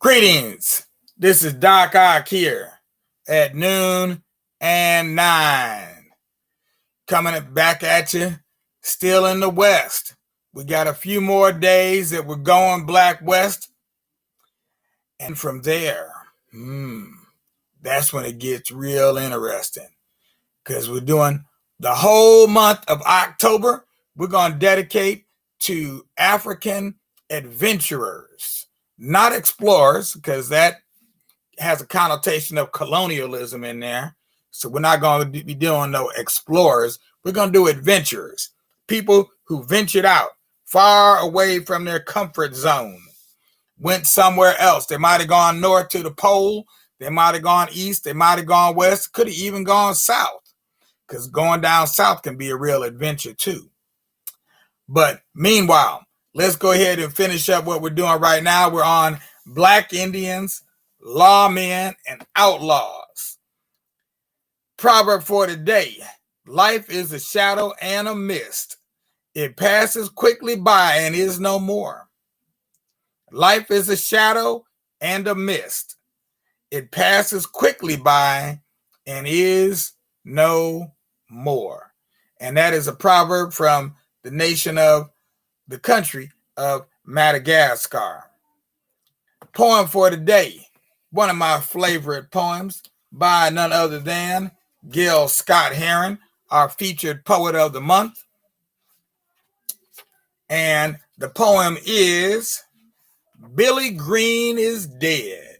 Greetings. This is Doc Ock here at noon and 9. Coming back at you, still in the West. We got a few more days that we're going Black West. And from there, that's when it gets real interesting. Because we're doing the whole month of October, we're going to dedicate to African adventurers, not explorers, because that has a connotation of colonialism in there. So we're not going to be doing no explorers. We're going to do adventurers, people who ventured out far away from their comfort zone, went somewhere else. They might have gone north to the pole. They might have gone east. They might have gone west. Could have even gone south, because going down south can be a real adventure too. But meanwhile, let's go ahead and finish up what we're doing right now. We're on Black Indians, Lawmen, and Outlaws. Proverb for today: life is a shadow and a mist. It passes quickly by and is no more. Life is a shadow and a mist. It passes quickly by and is no more. And that is a proverb from the nation of the country of Madagascar. Poem for today, one of my favorite poems by none other than Scott-Heron, our featured poet of the month. And the poem is Billy Green is Dead.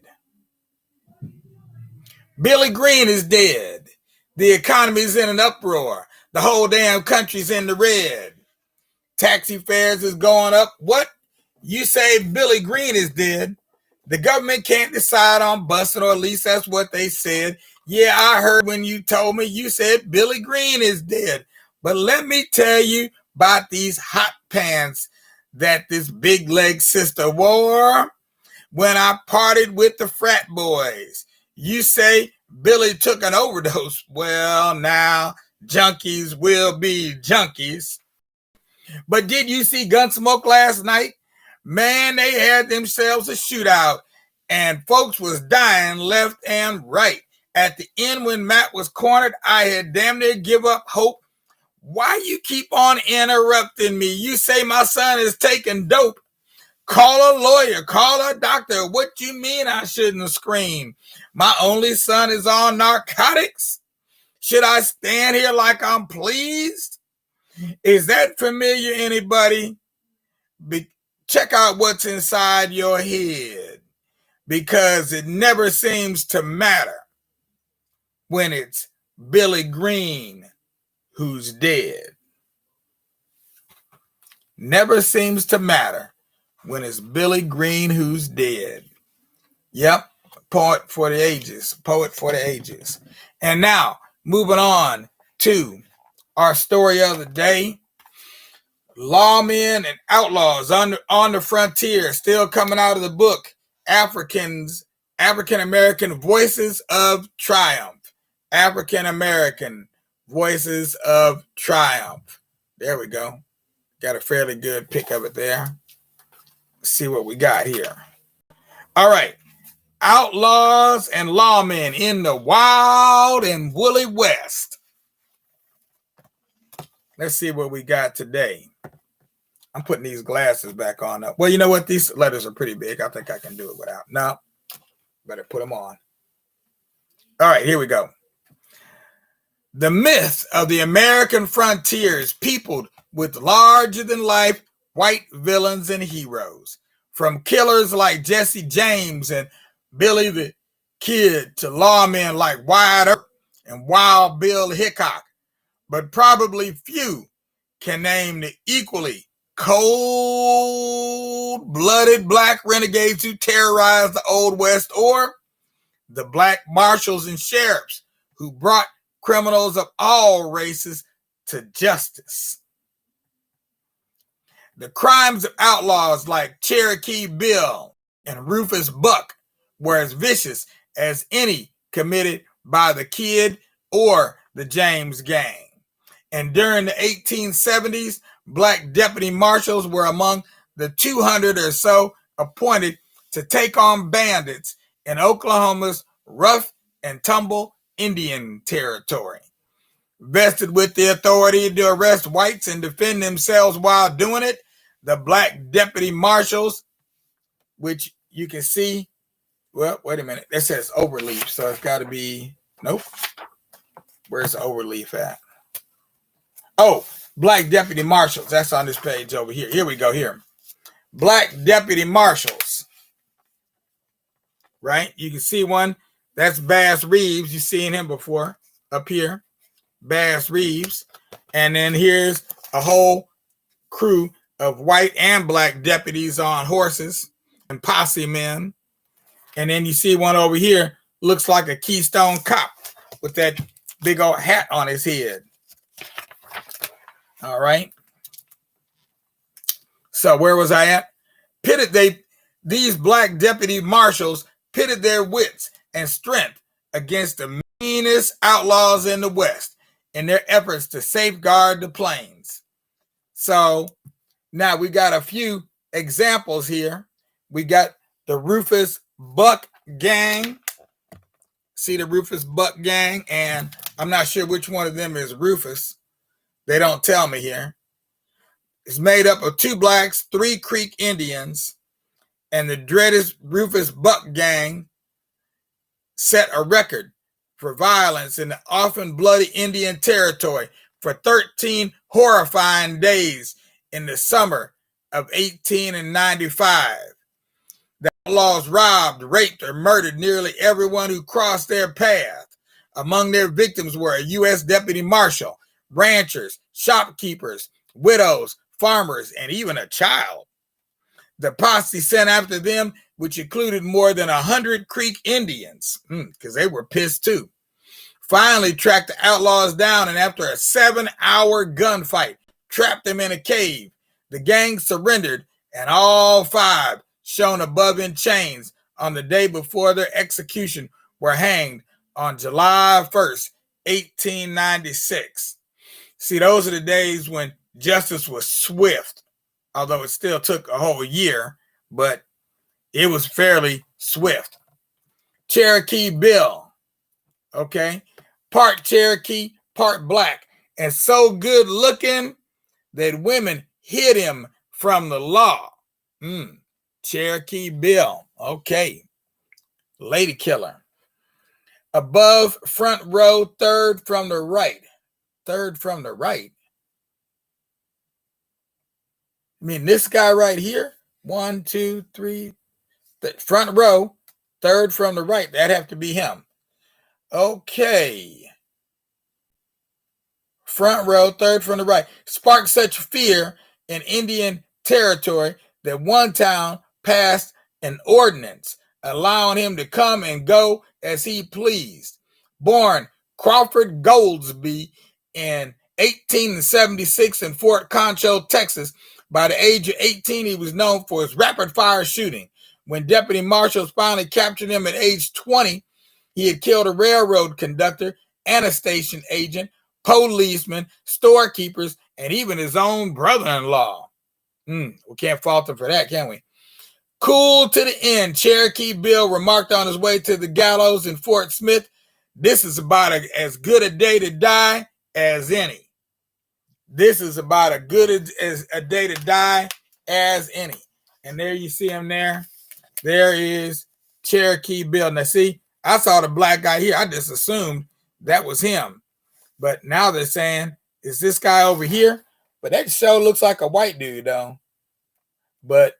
Billy Green is dead. The economy is in an uproar. The whole damn country's in the red. Taxi fares is going up. What? You say Billy Green is dead. The government can't decide on busing, or at least that's what they said. Yeah, I heard when you told me, you said Billy Green is dead. But let me tell you about these hot pants that this big leg sister wore when I partied with the frat boys. You say Billy took an overdose. Well, now junkies will be junkies. But did you see Gunsmoke last night? Man, they had themselves a shootout, and folks was dying left and right. At the end, when Matt was cornered, I had damn near give up hope. Why you keep on interrupting me? You say my son is taking dope. Call a lawyer, call a doctor. What you mean I shouldn't scream? My only son is on narcotics. Should I stand here like I'm pleased? Is that familiar, anybody? Check out what's inside your head, because it never seems to matter when it's Billy Green who's dead. Never seems to matter when it's Billy Green who's dead. Yep, poet for the ages. And now, moving on to our story of the day. Lawmen and Outlaws on the frontier, still coming out of the book, African American Voices of Triumph. African American Voices of Triumph. There we go. Got a fairly good pick of it there. Let's see what we got here. All right. Outlaws and Lawmen in the wild and woolly West. Let's see what we got today. I'm putting these glasses back on. Well, you know what? These letters are pretty big. I think I can do it without. No, better put them on. All right, here we go. The myth of the American frontier is peopled with larger-than-life white villains and heroes. From killers like Jesse James and Billy the Kid to lawmen like Wyatt Earp and Wild Bill Hickok. But probably few can name the equally cold-blooded black renegades who terrorized the Old West, or the black marshals and sheriffs who brought criminals of all races to justice. The crimes of outlaws like Cherokee Bill and Rufus Buck were as vicious as any committed by the Kid or the James gang. And during the 1870s, black deputy marshals were among the 200 or so appointed to take on bandits in Oklahoma's rough and tumble Indian Territory. Vested with the authority to arrest whites and defend themselves while doing it, the black deputy marshals, which you can see, well, wait a minute, it says overleaf, so it's got to be, nope. Where's the overleaf at? Oh, black deputy marshals. That's on this page over here. Here we go, here. Black deputy marshals. Right? You can see one. That's Bass Reeves. You've seen him before up here. Bass Reeves. And then here's a whole crew of white and black deputies on horses and posse men. And then you see one over here, looks like a Keystone Cop with that big old hat on his head. All right. So where was I at? These black deputy marshals pitted their wits and strength against the meanest outlaws in the West in their efforts to safeguard the plains. So now we got a few examples here. We got the Rufus Buck Gang. See the Rufus Buck Gang? And I'm not sure which one of them is Rufus. They don't tell me here. It's made up of 2 blacks, 3 Creek Indians, and the dreaded Rufus Buck Gang set a record for violence in the often bloody Indian Territory for 13 horrifying days in the summer of 1895. The outlaws robbed, raped, or murdered nearly everyone who crossed their path. Among their victims were a U.S. deputy marshal, ranchers, shopkeepers, widows, farmers, and even a child. The posse sent after them, which included more than 100 Creek Indians, because they were pissed too, finally tracked the outlaws down, and after a 7-hour gunfight, trapped them in a cave. The gang surrendered, and all 5, shown above in chains on the day before their execution, were hanged on July 1st, 1896. See, those are the days when justice was swift, although it still took a whole year, but it was fairly swift. Cherokee Bill, okay? Part Cherokee, part black, and so good looking that women hid him from the law. Cherokee Bill, okay. Lady killer. Above, front row, third from the right. Third from the right. I mean, this guy right here, 1, 2, 3, the front row, third from the right. That'd have to be him. Okay. Front row, third from the right. Sparked such fear in Indian Territory that one town passed an ordinance allowing him to come and go as he pleased. Born Crawford Goldsby in 1876 in Fort Concho, Texas, by the age of 18, he was known for his rapid-fire shooting. When deputy marshals finally captured him at age 20, he had killed a railroad conductor and a station agent, policemen, storekeepers, and even his own brother-in-law. We can't fault him for that, can we? Cool to the end, Cherokee Bill remarked on his way to the gallows in Fort Smith, "This is about as good a day to die as any." This is about as good as a day to die as any. And there you see him there. There is Cherokee Bill. Now see, I saw the black guy here. I just assumed that was him. But now they're saying, is this guy over here? But that show looks like a white dude, though. But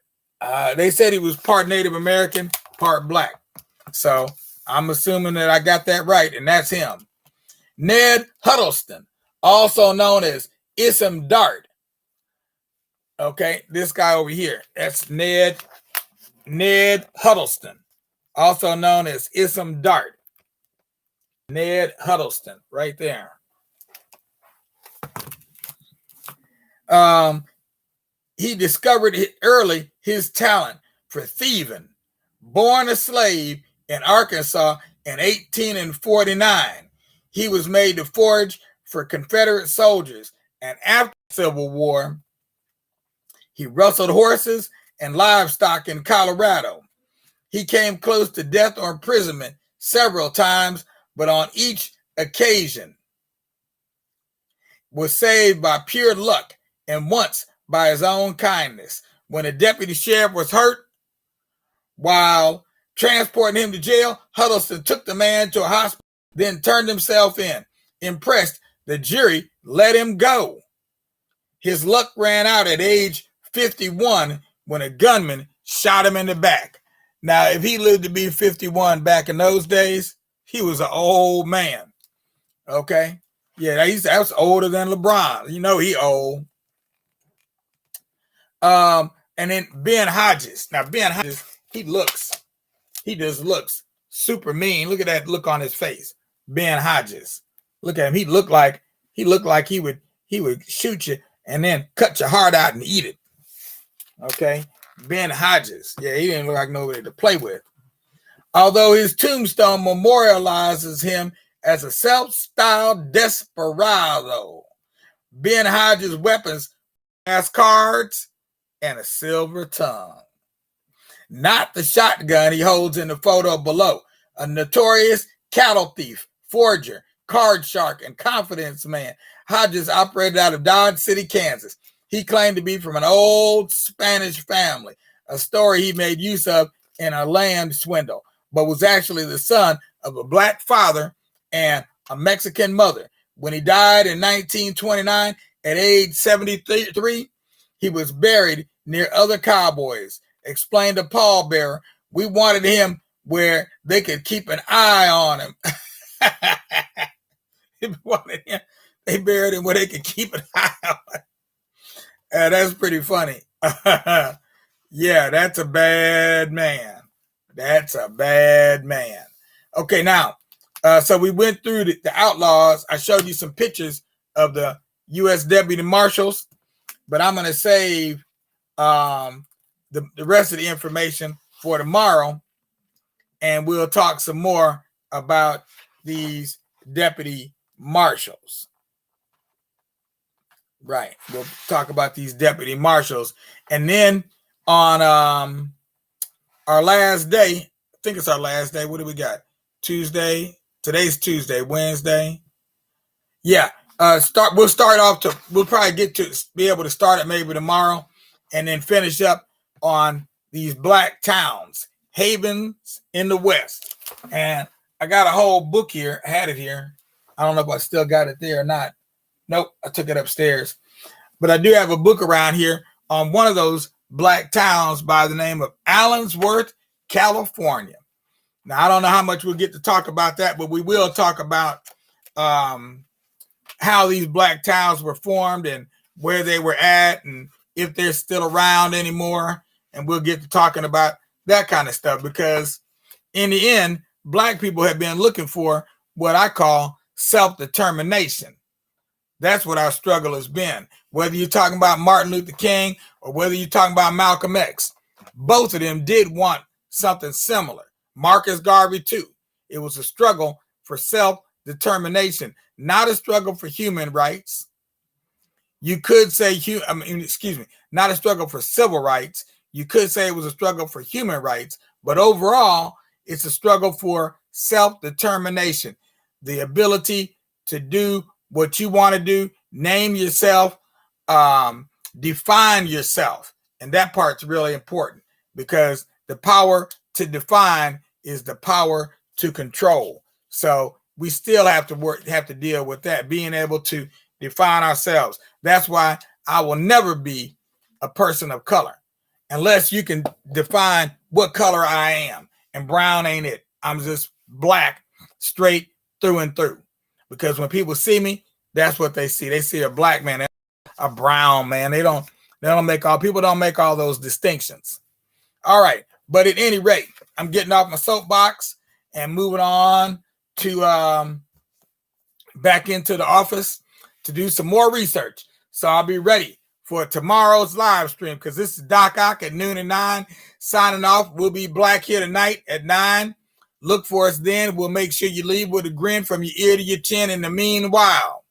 they said he was part Native American, part black. So I'm assuming that I got that right, and that's him. Ned Huddleston, also known as Isam Dart. Okay, this guy over here. That's Ned Huddleston, also known as Isam Dart. Ned Huddleston, right there. He discovered early his talent for thieving. Born a slave in Arkansas in 1849, he was made to forage for Confederate soldiers, and after the Civil War, he rustled horses and livestock in Colorado. He came close to death or imprisonment several times, but on each occasion was saved by pure luck and once by his own kindness. When a deputy sheriff was hurt while transporting him to jail, Huddleston took the man to a hospital, then turned himself in. Impressed, the jury let him go. His luck ran out at age 51 when a gunman shot him in the back. Now, if he lived to be 51 back in those days, he was an old man. Okay? Yeah, that was older than LeBron. You know he old. And then Ben Hodges. Now, Ben Hodges, he just looks super mean. Look at that look on his face. Ben Hodges. Look at him. He looked like he would shoot you and then cut your heart out and eat it. Okay? Ben Hodges. Yeah, he didn't look like nobody to play with. Although his tombstone memorializes him as a self-styled desperado, Ben Hodges' weapons as cards and a silver tongue. Not the shotgun he holds in the photo below. A notorious cattle thief, forger, card shark, and confidence man, Hodges operated out of Dodge City, Kansas. He claimed to be from an old Spanish family, a story he made use of in a land swindle, but was actually the son of a black father and a Mexican mother. When he died in 1929 at age 73, he was buried near other cowboys. Explained to pallbearer, we wanted him where they could keep an eye on him. They buried him where they could keep an eye on him. That's pretty funny. Yeah, that's a bad man. That's a bad man. Okay, now, so we went through the Outlaws. I showed you some pictures of the U.S. Deputy Marshals, but I'm going to save the rest of the information for tomorrow, and we'll talk some more about these deputy marshals. Right. We'll talk about these deputy marshals. And then on our last day, I think it's our last day. What do we got? Tuesday. Today's Tuesday. Wednesday. Yeah. We'll probably be able to start it maybe tomorrow and then finish up on these black towns, havens in the West. And I got a whole book here. I had it here. I don't know if I still got it there or not. Nope, I took it upstairs. But I do have a book around here on one of those black towns by the name of Allensworth, California. Now, I don't know how much we'll get to talk about that, but we will talk about how these black towns were formed and where they were at and if they're still around anymore. And we'll get to talking about that kind of stuff because in the end, black people have been looking for what I call self-determination. That's what our struggle has been. Whether you're talking about Martin Luther King or whether you're talking about Malcolm X, both of them did want something similar. Marcus Garvey, too. It was a struggle for self-determination, not a struggle for human rights. You could say, not a struggle for civil rights. You could say it was a struggle for human rights, but overall, it's a struggle for self-determination, the ability to do what you want to do, name yourself, define yourself. And that part's really important because the power to define is the power to control. So we still have to deal with that, being able to define ourselves. That's why I will never be a person of color unless you can define what color I am. And brown ain't it. I'm just black straight through and through. Because when people see me, that's what they see. They see a black man, a brown man. People don't make all those distinctions. All right. But at any rate, I'm getting off my soapbox and moving on to back into the office to do some more research. So I'll be ready for tomorrow's live stream because this is Doc Ock at noon and 9 signing off. We'll be black here tonight at 9. Look for us then. We'll make sure you leave with a grin from your ear to your chin. In the meanwhile,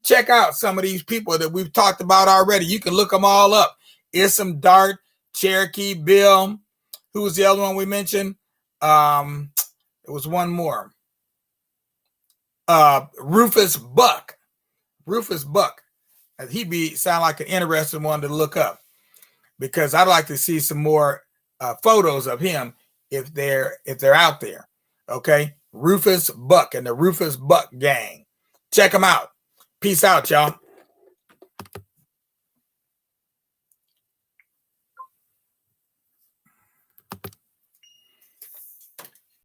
check out some of these people that we've talked about already. You can look them all up. Issam, Dart, Cherokee, Bill, Who was the other one we mentioned? It was one more. Rufus Buck. Rufus Buck. He'd sound like an interesting one to look up, because I'd like to see some more photos of him if they're out there. Okay, Rufus Buck and the Rufus Buck gang. Check them out. Peace out, y'all.